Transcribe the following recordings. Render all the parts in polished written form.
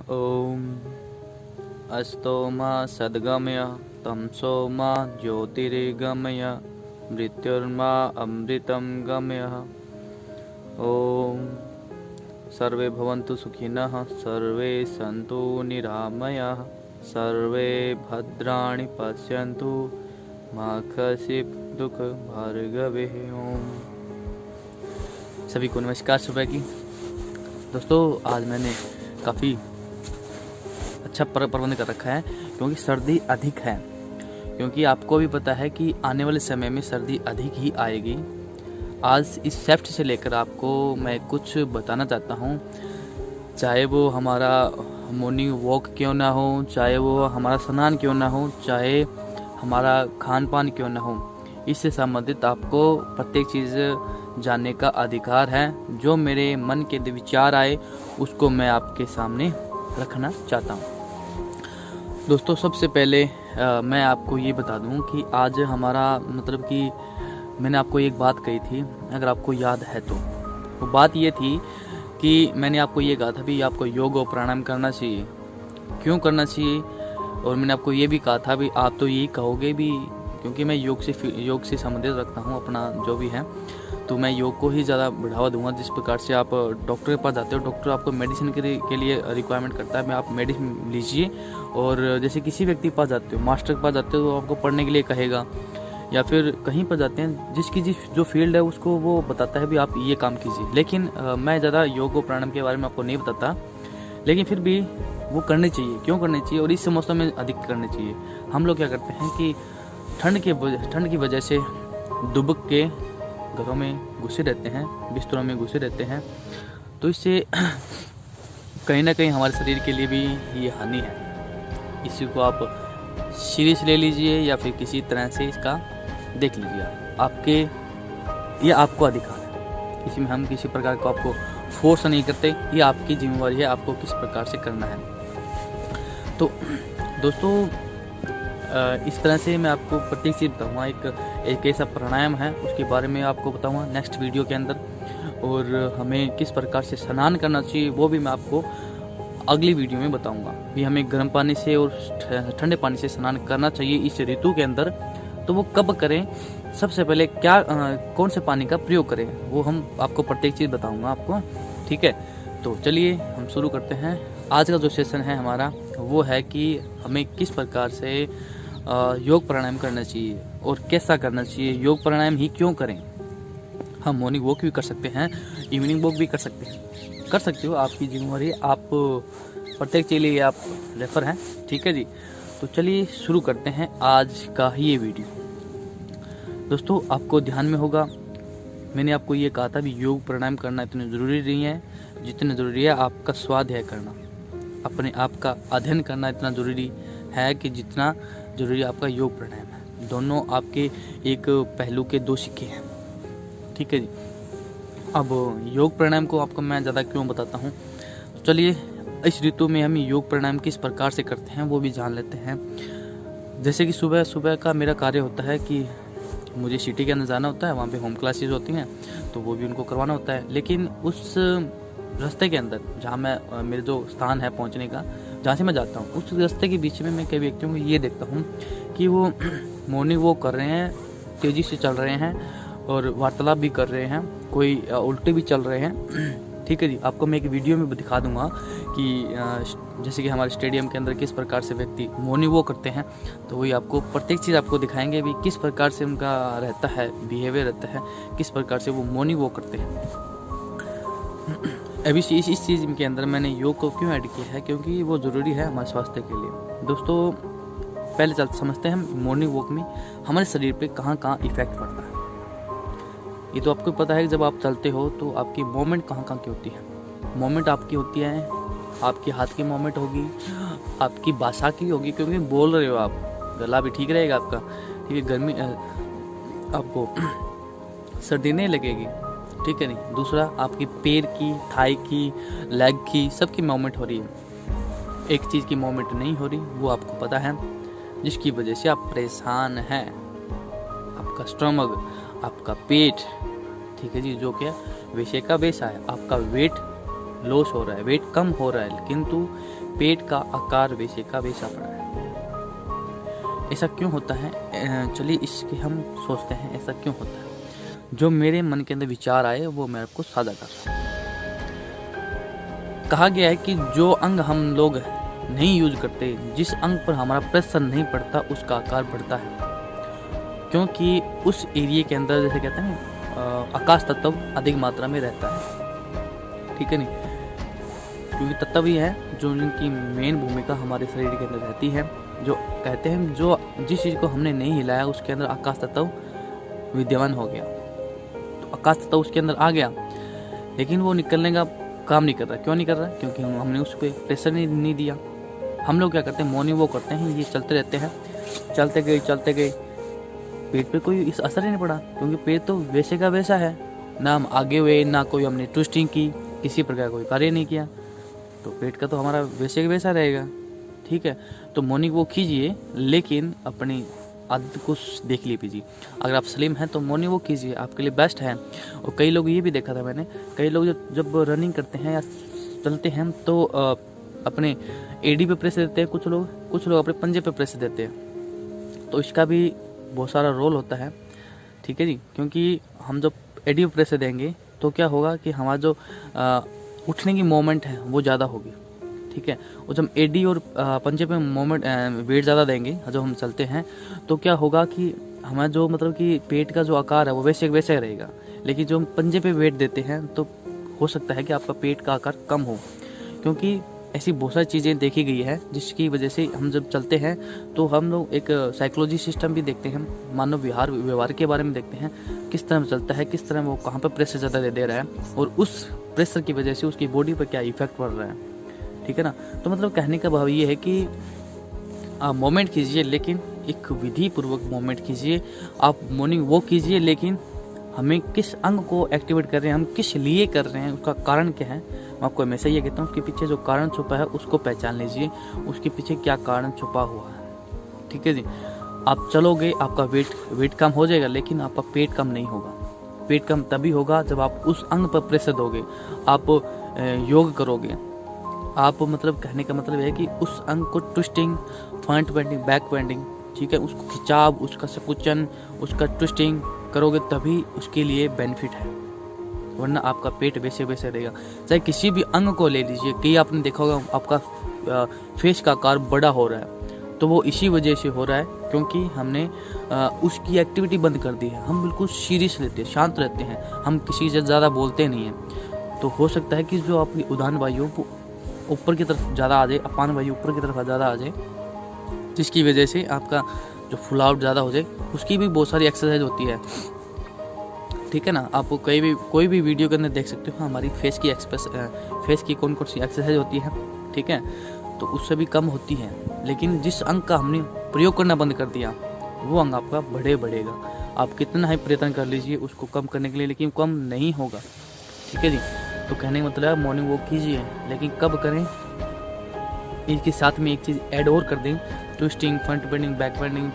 ओम अस्तो मा सद्गमय तमसो मा ज्योतिर्गमय मृत्युर्मा अमृतं गमय। ओम सर्वे भवन्तु सुखिनः सर्वे सन्तु निरामयाः सर्वे भद्राणि पश्यन्तु मा कश्चित् दुःख भार्गवे। ओम सभी को नमस्कार सुबह की। दोस्तों आज मैंने काफ़ी अच्छा प्रबंध कर रखा है क्योंकि सर्दी अधिक है, क्योंकि आपको भी पता है कि आने वाले समय में सर्दी अधिक ही आएगी। आज इस सेफ्ट से लेकर आपको मैं कुछ बताना चाहता हूँ, चाहे वो हमारा मॉर्निंग वॉक क्यों ना हो, चाहे वो हमारा स्नान क्यों ना हो, चाहे हमारा खान पान क्यों ना हो, इससे संबंधित आपको प्रत्येक चीज़ जानने का अधिकार है। जो मेरे मन के विचार आए उसको मैं आपके सामने रखना चाहता हूँ। दोस्तों सबसे पहले मैं आपको ये बता दूँ कि आज हमारा मतलब कि मैंने आपको एक बात कही थी, अगर आपको याद है तो वो बात ये थी कि मैंने आपको ये कहा था भी आपको योग और प्राणायाम करना चाहिए। क्यों करना चाहिए? और मैंने आपको ये भी कहा था भी आप तो यही कहोगे भी, क्योंकि मैं योग से संबंधित रखता हूँ अपना जो भी है, तो मैं योग को ही ज़्यादा बढ़ावा दूंगा। जिस प्रकार से आप डॉक्टर के पास जाते हो, डॉक्टर आपको मेडिसिन के लिए रिक्वायरमेंट करता है, मैं आप मेडिसिन लीजिए। और जैसे किसी व्यक्ति के पास जाते हो, मास्टर के पास जाते हो, तो आपको पढ़ने के लिए कहेगा, या फिर कहीं पर जाते हैं जिसकी जो फील्ड है उसको वो बताता है भी आप ये काम कीजिए। लेकिन मैं ज़्यादा योग और प्राणायाम के बारे में आपको नहीं बताता, लेकिन फिर भी वो करने चाहिए। क्यों करने चाहिए? और इस मौसम में अधिक करने चाहिए। हम लोग क्या करते हैं कि ठंड की वजह से दुबक के घरों में घुसे रहते हैं, बिस्तरों में घुसे रहते हैं, तो इससे कहीं ना कहीं हमारे शरीर के लिए भी ये हानि है। इसी को आप सीरियस ले लीजिए या फिर किसी तरह से इसका देख लीजिए। ये आपको अधिकार है, इसमें हम किसी प्रकार को आपको फोर्स नहीं करते, ये आपकी जिम्मेवारी है आपको किस प्रकार से करना है। तो दोस्तों इस तरह से मैं आपको प्रत्येक चीज़ बताऊँगा। एक ऐसा प्राणायाम है उसके बारे में आपको बताऊँगा नेक्स्ट वीडियो के अंदर, और हमें किस प्रकार से स्नान करना चाहिए वो भी मैं आपको अगली वीडियो में बताऊँगा। भी हमें गर्म पानी से और ठंडे पानी से स्नान करना चाहिए इस ऋतु के अंदर, तो वो कब करें, सबसे पहले क्या कौन से पानी का प्रयोग करें, वो हम आपको प्रत्येक चीज़ बताऊँगा आपको। ठीक है, तो चलिए हम शुरू करते हैं। आज का जो सेशन है हमारा वो है कि हमें किस प्रकार से योग प्राणायाम करना चाहिए और कैसा करना चाहिए। योग प्राणायाम ही क्यों करें? हम मॉर्निंग वॉक भी कर सकते हैं, इवनिंग वॉक भी कर सकते हो, आपकी जिम्मेवारी। आप प्रत्येक के लिए आप रेफर हैं। ठीक है जी, तो चलिए शुरू करते हैं आज का ये वीडियो। दोस्तों आपको ध्यान में होगा मैंने आपको ये कहा था भी योग प्राणायाम करना इतना ज़रूरी नहीं है जितना ज़रूरी है आपका स्वाध्याय करना, अपने आप का अध्ययन करना इतना ज़रूरी है कि जितना ज़रूरी आपका योग प्राणायाम है। दोनों आपके एक पहलू के दो सिक्के हैं। ठीक है जी, अब योग प्राणायाम को आपको मैं ज़्यादा क्यों बताता हूँ, तो चलिए इस ऋतु में हम योग प्राणायाम किस प्रकार से करते हैं वो भी जान लेते हैं। जैसे कि सुबह सुबह का मेरा कार्य होता है कि मुझे सिटी के अंदर जाना होता है, वहाँ पे होम क्लासेस होती हैं तो वो भी उनको करवाना होता है। लेकिन उस रास्ते के अंदर जहाँ मैं मेरे जो स्थान है पहुँचने का, जहाँ से मैं जाता हूँ, उस रास्ते के बीच में मैं कई व्यक्तियों को ये देखता हूँ कि वो मॉर्निंग वॉक कर रहे हैं, तेज़ी से चल रहे हैं और वार्तालाप भी कर रहे हैं, कोई उल्टे भी चल रहे हैं। ठीक है जी, आपको मैं एक वीडियो में दिखा दूंगा कि जैसे कि हमारे स्टेडियम के अंदर किस प्रकार से व्यक्ति मॉर्निंग वॉक करते हैं, तो वही आपको प्रत्येक चीज़ आपको दिखाएंगे भी किस प्रकार से उनका रहता है, बिहेवियर रहता है, किस प्रकार से वो मॉर्निंग वॉक करते हैं। अभी इस चीज़ के अंदर मैंने योग को क्यों ऐड किया है, क्योंकि वो ज़रूरी है हमारे स्वास्थ्य के लिए। दोस्तों पहले समझते हैं हम मॉर्निंग वॉक में हमारे शरीर पे कहाँ कहाँ इफेक्ट पड़ता है। ये तो आपको पता है कि जब आप चलते हो तो आपकी मूवमेंट कहाँ कहाँ की होती है। मूवमेंट आपकी होती है, आपके हाथ की मूवमेंट होगी, आपकी भाषा की होगी, क्योंकि बोल रहे हो आप, गला भी ठीक रहेगा आपका। ठीक है, गर्मी आपको सर्दी नहीं लगेगी। ठीक है नहीं, दूसरा आपकी पैर की, थाई की, लेग की, सबकी मूवमेंट हो रही है। एक चीज़ की मूवमेंट नहीं हो रही, वो आपको पता है, जिसकी वजह से आप परेशान हैं। आपका स्टमक, आपका पेट, ठीक है जी, जो क्या वैसे का वैसा है। आपका वेट लॉस हो रहा है, वेट कम हो रहा है, किंतु पेट का आकार वैसे का वैसा पड़ा है। ऐसा क्यों होता है? चलिए इसके हम सोचते हैं ऐसा क्यों होता है। जो मेरे मन के अंदर विचार आए वो मैं आपको साझा कर रहा हूँ। कहा गया है कि जो अंग हम लोग नहीं यूज करते, जिस अंग पर हमारा प्रेशर नहीं पड़ता, उसका आकार बढ़ता है, क्योंकि उस एरिया के अंदर जैसे कहते हैं आकाश तत्व अधिक मात्रा में रहता है। ठीक है नहीं, क्योंकि तत्व ही है जो उनकी मेन भूमिका हमारे शरीर के अंदर रहती है। जो कहते हैं जो जिस चीज़ को हमने नहीं हिलाया उसके अंदर आकाश तत्व विद्यमान हो गया, तो आकाश तत्व उसके अंदर आ गया, लेकिन वो निकलने का काम नहीं कर रहा। क्यों नहीं कर रहा? क्योंकि हमने उस पर प्रेशर नहीं दिया। हम लोग क्या करते हैं, मॉर्निंग वॉक करते हैं, ये चलते रहते हैं, चलते गए, पेट पे कोई इस असर ही नहीं पड़ा, क्योंकि पेट तो वैसे का वैसा है, ना हम आगे हुए, ना कोई हमने ट्विस्टिंग की, किसी प्रकार कोई कार्य नहीं किया, तो पेट का तो हमारा वैसे का वैसा रहेगा। ठीक है, तो मॉर्निंग वॉक कीजिए, लेकिन अपनी आदत को देख लीजिए। अगर आप स्लिम हैं तो मॉर्निंग वॉक कीजिए, आपके लिए बेस्ट है। और कई लोग ये भी देखा था मैंने, कई लोग जब रनिंग करते हैं या चलते हैं तो अपने एडी पे प्रेस देते हैं, कुछ लोग अपने पंजे पे प्रेस देते हैं, तो इसका भी बहुत सारा रोल होता है। ठीक है जी, क्योंकि हम जब एडी पे प्रेस देंगे तो क्या होगा कि हमारा जो उठने की मोमेंट है वो ज़्यादा होगी। ठीक है, और जब एडी और पंजे पे मोमेंट वेट ज़्यादा देंगे जब हम चलते हैं, तो क्या होगा कि हमारा जो मतलब कि पेट का जो आकार है वो वैसे वैसे रहेगा, लेकिन जो हम पंजे पे वेट देते हैं तो हो सकता है कि आपका पेट का आकार कम हो, क्योंकि ऐसी बहुत सारी चीज़ें देखी गई है जिसकी वजह से हम जब चलते हैं तो हम लोग एक साइकोलॉजी सिस्टम भी देखते हैं, मानव व्यवहार के बारे में देखते हैं, किस तरह चलता है, किस तरह वो कहाँ पर प्रेशर ज़्यादा दे रहा है, और उस प्रेशर की वजह से उसकी बॉडी पर क्या इफेक्ट पड़ रहा है। ठीक है ना, तो मतलब कहने का भाव ये है कि आप मोमेंट कीजिए, लेकिन एक विधि पूर्वक मोमेंट कीजिए। आप मॉर्निंग वॉक कीजिए, लेकिन हमें किस अंग को एक्टिवेट कर रहे हैं, हम किस लिए कर रहे हैं, उसका कारण क्या है। मैं आपको हमेशा ये कहता हूँ, उसके पीछे जो कारण छुपा है उसको पहचान लीजिए, उसके पीछे क्या कारण छुपा हुआ है। ठीक है जी, आप चलोगे, आपका वेट कम हो जाएगा, लेकिन आपका पेट कम नहीं होगा। पेट कम तभी होगा जब आप उस अंग पर प्रेशर दोगे, आप योग करोगे, आप मतलब कहने का मतलब है कि उस अंग को twisting, front bending, back bending, ठीक है, उसको खिंचाव, उसका सकुचन, उसका ट्विस्टिंग करोगे, तभी उसके लिए बेनिफिट है, वरना आपका पेट वैसे वैसे रहेगा। चाहे किसी भी अंग को ले लीजिए, कई आपने देखा होगा आपका फेस का आकार बड़ा हो रहा है, तो वो इसी वजह से हो रहा है क्योंकि हमने उसकी एक्टिविटी बंद कर दी है। हम बिल्कुल सीरियस रहते हैं, शांत रहते हैं, हम किसी से ज़्यादा बोलते नहीं हैं। तो हो सकता है कि जो आपकी उदान वायु वो ऊपर की तरफ ज़्यादा आ जाए, अपान वायु ऊपर की तरफ ज़्यादा आ जाए, जिसकी वजह से आपका जो फुल आउट ज़्यादा हो जाए। उसकी भी बहुत सारी एक्सरसाइज होती है। ठीक है ना, आप कोई भी वीडियो के अंदर देख सकते हो हमारी फेस की कौन कौन सी एक्सरसाइज होती है। ठीक है, तो उससे भी कम होती है, लेकिन जिस अंग का हमने प्रयोग करना बंद कर दिया वो अंग आपका बढ़ेगा। आप कितना ही प्रयत्न कर लीजिए उसको कम करने के लिए, लेकिन कम नहीं होगा। ठीक है जी, तो कहने का मतलब है मॉर्निंग वॉक कीजिए, लेकिन कब करें, इसके साथ में एक चीज़ ऐड और कर दें, twisting, front bending, back bending,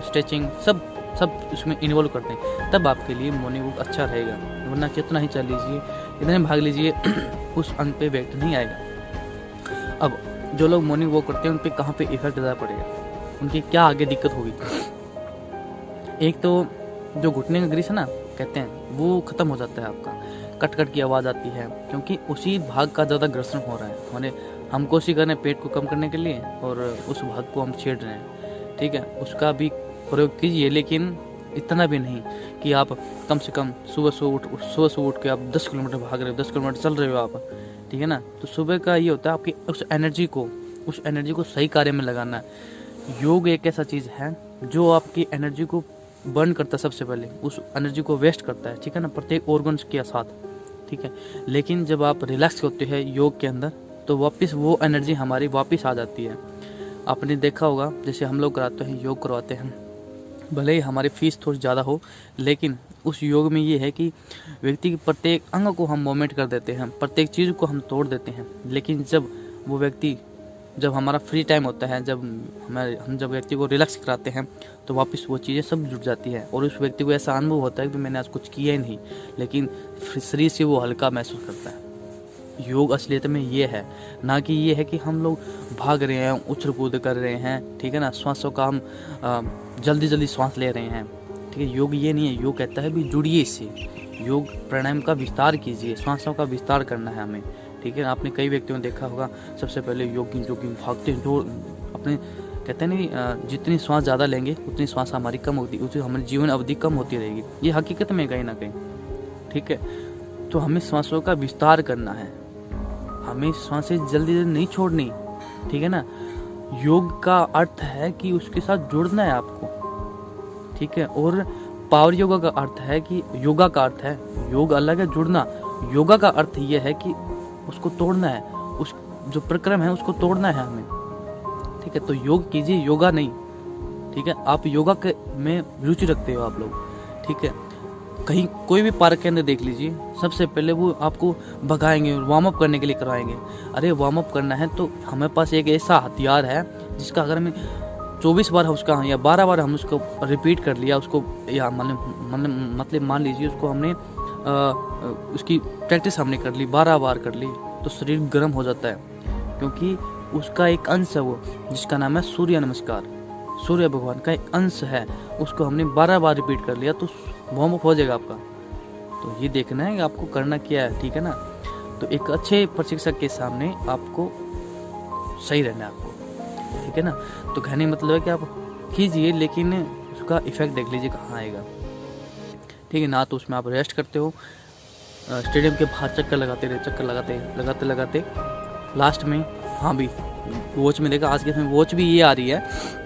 stretching, सब उसमें इन्वॉल्व कर दें, तब आपके लिए मॉर्निंग वॉक अच्छा रहेगा। वरना कितना ही चल लीजिए, कितने भाग लीजिए उस अंग पे वेट नहीं आएगा। अब जो लोग मॉर्निंग वॉक करते हैं उन पे कहाँ पे इफेक्ट ज़्यादा पड़ेगा, उनकी क्या आगे दिक्कत होगी। एक तो जो घुटने का ग्रीस है ना, कहते हैं वो ख़त्म हो जाता है, आपका कट कट की आवाज़ आती है, क्योंकि उसी भाग का ज़्यादा घर्षण हो रहा है। माने हम कोशिश कर रहे हैं पेट को कम करने के लिए और उस भाग को हम छेड़ रहे हैं। ठीक है, उसका भी प्रयोग कीजिए, लेकिन इतना भी नहीं कि आप कम से कम सुबह उठ के आप 10 किलोमीटर भाग रहे हो, 10 किलोमीटर चल रहे हो आप। ठीक है ना, तो सुबह का ये होता है आपकी उस एनर्जी को सही कार्य में लगाना है। योग एक ऐसा चीज़ है जो आपकी एनर्जी को बर्न करता है, सबसे पहले उस एनर्जी को वेस्ट करता है। ठीक है ना, प्रत्येक ऑर्गन्स के साथ। ठीक है, लेकिन जब आप रिलैक्स होते हैं योग के अंदर तो वापस वो एनर्जी हमारी वापस आ जाती है। आपने देखा होगा, जैसे हम लोग कराते हैं, योग करवाते हैं, भले ही हमारी फीस थोड़ी ज़्यादा हो, लेकिन उस योग में ये है कि व्यक्ति के प्रत्येक अंग को हम मूवमेंट कर देते हैं, प्रत्येक चीज़ को हम तोड़ देते हैं। लेकिन जब हमारा फ्री टाइम होता है, हम जब व्यक्ति को रिलैक्स कराते हैं, तो वापस वो चीज़ें सब जुट जाती है और उस व्यक्ति को ऐसा अनुभव होता है कि मैंने आज कुछ किया ही नहीं, लेकिन शरीर से वो हल्का महसूस करता है। योग असलियत में ये है, ना कि ये है कि हम लोग भाग रहे हैं, उछल कूद कर रहे हैं, ठीक है ना, श्वासों का हम जल्दी जल्दी श्वास ले रहे हैं, ठीक है। योग ये नहीं है। योग कहता है भी जुड़िए इससे, योग प्राणायाम का विस्तार कीजिए, श्वासों का विस्तार करना है हमें, ठीक है। आपने कई व्यक्तियों ने देखा होगा, सबसे पहले योगी भागते जो अपने कहते हैं नहीं, जितनी श्वास ज़्यादा लेंगे उतनी श्वास हमारी कम होती, उतनी हमारी जीवन अवधि कम होती रहेगी। ये हकीकत में कहीं ना कहीं, ठीक है। तो हमें श्वासों का विस्तार करना है, हमें श्वासें जल्दी जल्दी नहीं छोड़नी, ठीक है ना। योग का अर्थ है कि उसके साथ जुड़ना है आपको, ठीक है। और पावर योगा का अर्थ है कि योगा का अर्थ है, योग अलग है, जुड़ना। योगा का अर्थ ये है कि उसको तोड़ना है, उस जो प्रक्रम है उसको तोड़ना है हमें, ठीक है। तो योग कीजिए, योगा नहीं, ठीक है। आप योगा के में रुचि रखते हो आप लोग, ठीक है। कहीं कोई भी पार्क के अंदर देख लीजिए, सबसे पहले वो आपको भगाएंगे, वार्म अप करने के लिए करवाएंगे। अरे वार्म अप करना है तो हमारे पास एक ऐसा हथियार है जिसका अगर हमें 24 बार उसका या 12 बार हम उसको रिपीट कर लिया, उसको या मतलब मान लीजिए उसको हमने उसकी प्रैक्टिस हमने कर ली, 12 बार कर ली, तो शरीर गर्म हो जाता है, क्योंकि उसका एक अंश है वो, जिसका नाम है सूर्य नमस्कार। सूर्य भगवान का एक अंश है, उसको हमने 12 बार रिपीट कर लिया तो वार्म अप हो जाएगा आपका। तो ये देखना है कि आपको करना क्या है, ठीक है ना। तो एक अच्छे प्रशिक्षक के सामने आपको सही रहना है आपको, ठीक है ना। तो कहने मतलब है कि आप कीजिए, लेकिन उसका इफेक्ट देख लीजिए कहाँ आएगा, ठीक है ना। तो उसमें आप रेस्ट करते हो, स्टेडियम के बाहर चक्कर लगाते रहे, चक्कर लगाते लगाते लास्ट में, हाँ भी वॉच में देखा, आज के समय वॉच भी ये आ रही है,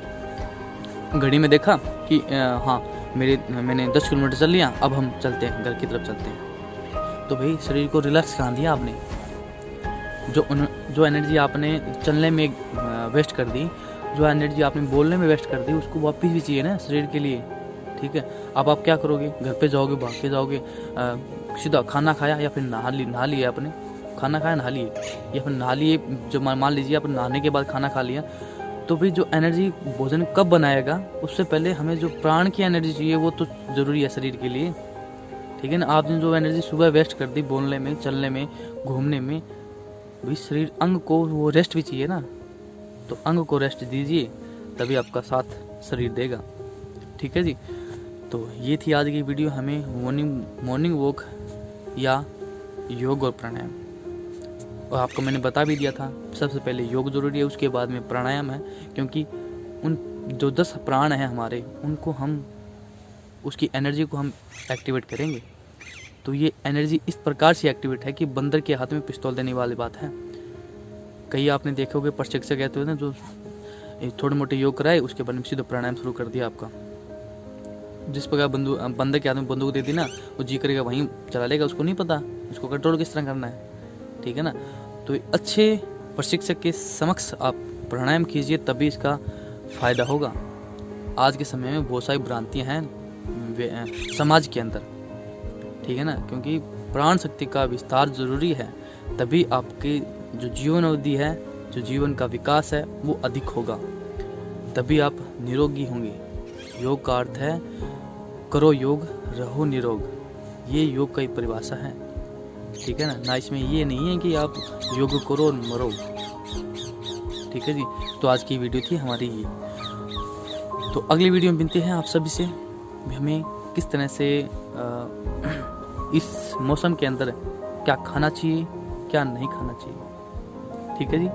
घड़ी में देखा कि हाँ मैंने 10 किलोमीटर चल लिया, अब हम चलते हैं, घर की तरफ चलते हैं। तो भाई शरीर को रिलैक्स कहाँ दिया आपने, जो एनर्जी आपने चलने में वेस्ट कर दी, जो एनर्जी आपने बोलने में वेस्ट कर दी, उसको वापस भी चाहिए ना शरीर के लिए, ठीक है। अब आप क्या करोगे, घर पे जाओगे, भाग के जाओगे, सीधा खाना खाया या फिर नहा लिया आपने, खाना खाया नहा लिए, या फिर नहा लिए, जो मान लीजिए आपने नहाने के बाद खाना खा लिया, तो फिर जो एनर्जी भोजन कब बनाएगा, उससे पहले हमें जो प्राण की एनर्जी चाहिए वो तो ज़रूरी है शरीर के लिए, ठीक है ना। आपने जो एनर्जी सुबह वेस्ट कर दी बोलने में, चलने में, घूमने में, भाई शरीर अंग को वो रेस्ट भी चाहिए ना, तो अंग को रेस्ट दीजिए, तभी आपका साथ शरीर देगा, ठीक है जी। तो ये थी आज की वीडियो, हमें मॉर्निंग वॉक या योग और प्राणायाम, और आपको मैंने बता भी दिया था, सबसे पहले योग जरूरी है, उसके बाद में प्राणायाम है, क्योंकि उन जो 10 प्राण हैं हमारे, उनको हम उसकी एनर्जी को हम एक्टिवेट करेंगे। तो ये एनर्जी इस प्रकार से एक्टिवेट है कि बंदर के हाथ में पिस्तौल देने वाली बात है। कई आपने देखे होंगे प्रशिक्षक कहते हैं ना, जो थोड़े मोटे योग कराए, उसके बाद में सीधे प्राणायाम शुरू कर दिया आपका। जिस प्रकार बंदर के हाथ में बंदूक दे दी ना, वो जी करेगा वहीं चला लेगा, उसको नहीं पता उसको कंट्रोल किस तरह करना है, ठीक है ना। तो अच्छे प्रशिक्षक के समक्ष आप प्राणायाम कीजिए, तभी इसका फायदा होगा। आज के समय में बहुत सारी भ्रांतियां हैं समाज के अंदर, ठीक है ना, क्योंकि प्राण शक्ति का विस्तार जरूरी है, तभी आपकी जो जीवन अवधि है, जो जीवन का विकास है वो अधिक होगा, तभी आप निरोगी होंगे। योग का अर्थ है करो योग रहो निरोग, ये योग का ही परिभाषा है, ठीक है ना। इसमें ये नहीं है कि आप योग करो और मरो, ठीक है जी। तो आज की वीडियो थी हमारी ये। तो अगली वीडियो में मिलते हैं आप सभी से, हमें किस तरह से इस मौसम के अंदर क्या खाना चाहिए, क्या नहीं खाना चाहिए, ठीक है जी।